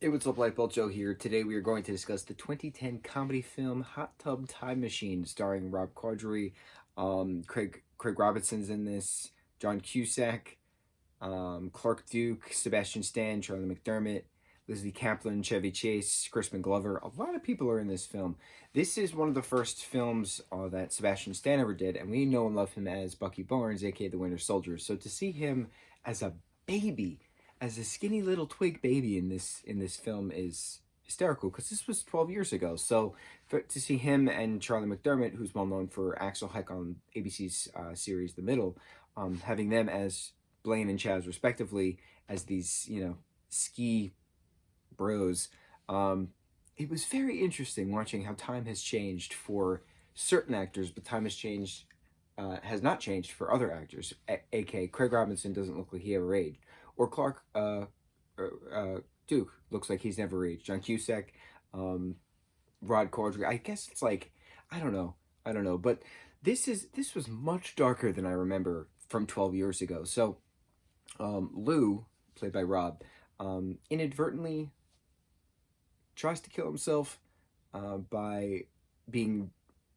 Hey, what's up, lightboltjoe here. Today we are going to discuss the 2010 comedy film Hot Tub Time Machine, starring Rob Corddry. Craig Robinson's in this, John Cusack, Clark Duke, Sebastian Stan, Charlie McDermott, Leslie Kaplan, Chevy Chase, Crispin Glover. A lot of people are in this film. This is one of the first films that Sebastian Stan ever did, and we know and love him as Bucky Barnes, aka the Winter Soldier. So to see him as a baby, as a skinny little twig baby in this film is hysterical, because this was 12 years ago. So to see him and Charlie McDermott, who's well known for Axel Heck on ABC's series The Middle, having them as Blaine and Chaz respectively, as these ski bros, it was very interesting watching how time has changed for certain actors, but time has not changed for other actors. A.k.a. Craig Robinson doesn't look like he ever aged, or Clark Duke looks like he's never aged. John Cusack, Rod Corddry. I guess it's like I don't know, but this was much darker than I remember from 12 years ago. So Lou, played by Rob, inadvertently tries to kill himself by being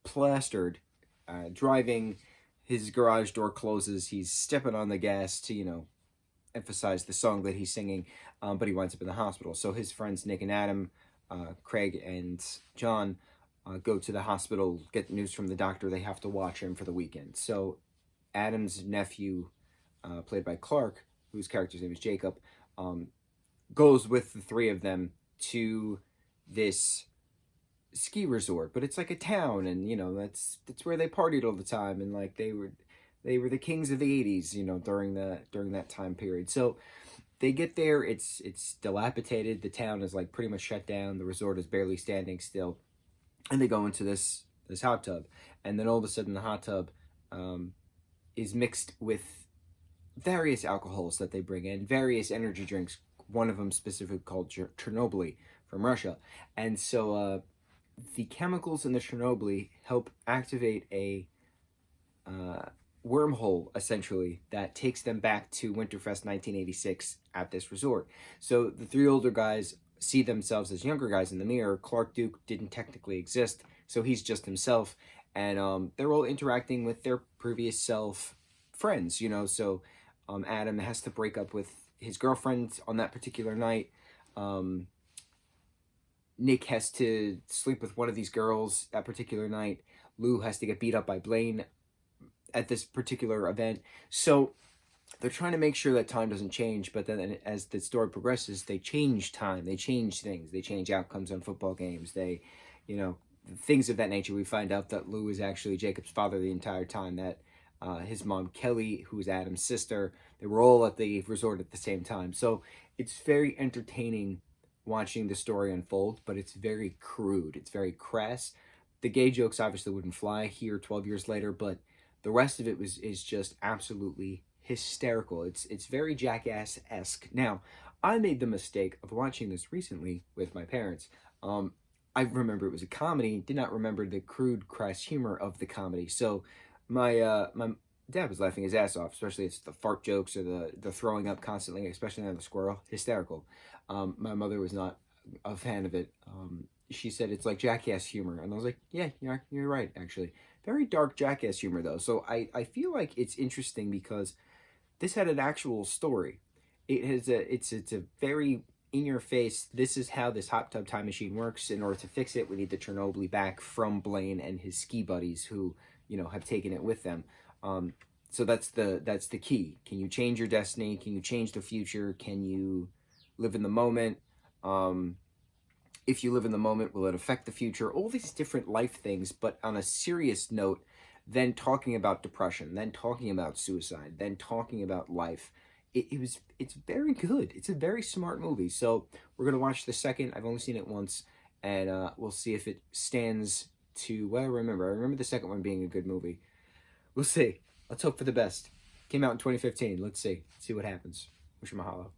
plastered, driving. His garage door closes. He's stepping on the gas to, emphasize the song that he's singing, but he winds up in the hospital. So his friends Nick and Adam, Craig and John, go to the hospital, get news from the doctor. They have to watch him for the weekend. So Adam's nephew, played by Clark, whose character's name is Jacob, goes with the three of them to this ski resort, but it's like a town, and that's where they partied all the time, and like they were the kings of the 80s, during that time period. So they get there, it's dilapidated, the town is like pretty much shut down, the resort is barely standing still, and they go into this hot tub, and then all of a sudden the hot tub is mixed with various alcohols that they bring in, various energy drinks, one of them specifically called Chernobyl from Russia. And so the chemicals in the Chernobyl help activate a wormhole, essentially, that takes them back to Winterfest 1986 at this resort. So the three older guys see themselves as younger guys in the mirror. Clark Duke didn't technically exist, so he's just himself. And they're all interacting with their previous self friends, So Adam has to break up with his girlfriend on that particular night. Nick has to sleep with one of these girls that particular night. Lou has to get beat up by Blaine at this particular event. So they're trying to make sure that time doesn't change, but then as the story progresses, they change time, they change things, they change outcomes on football games, they, things of that nature. We find out that Lou is actually Jacob's father the entire time, that his mom, Kelly, who is Adam's sister, they were all at the resort at the same time. So it's very entertaining watching the story unfold, but it's very crude. It's very crass. The gay jokes obviously wouldn't fly here 12 years later, but the rest of it is just absolutely hysterical. It's very Jackass-esque. Now, I made the mistake of watching this recently with my parents. I remember it was a comedy, did not remember the crude, crass humor of the comedy. So my dad was laughing his ass off, especially it's the fart jokes or the throwing up constantly, especially on the squirrel. Hysterical. My mother was not a fan of it. She said it's like Jackass humor, and I was like, yeah, you're right, actually. Very dark Jackass humor, though. So I feel like it's interesting because this had an actual story. It's a very in your face, this is how this hot tub time machine works. In order to fix it, we need the Chernobyl back from Blaine and his ski buddies who, have taken it with them. So that's the key. Can you change your destiny? Can you change the future? Can you live in the moment? If you live in the moment, will it affect the future? All these different life things, but on a serious note, then talking about depression, then talking about suicide, then talking about life. It's very good. It's a very smart movie. So we're going to watch the second. I've only seen it once, and we'll see if it stands to what I remember. I remember the second one being a good movie. We'll see. Let's hope for the best. Came out in 2015. Let's see. See what happens. Mucho mahalo.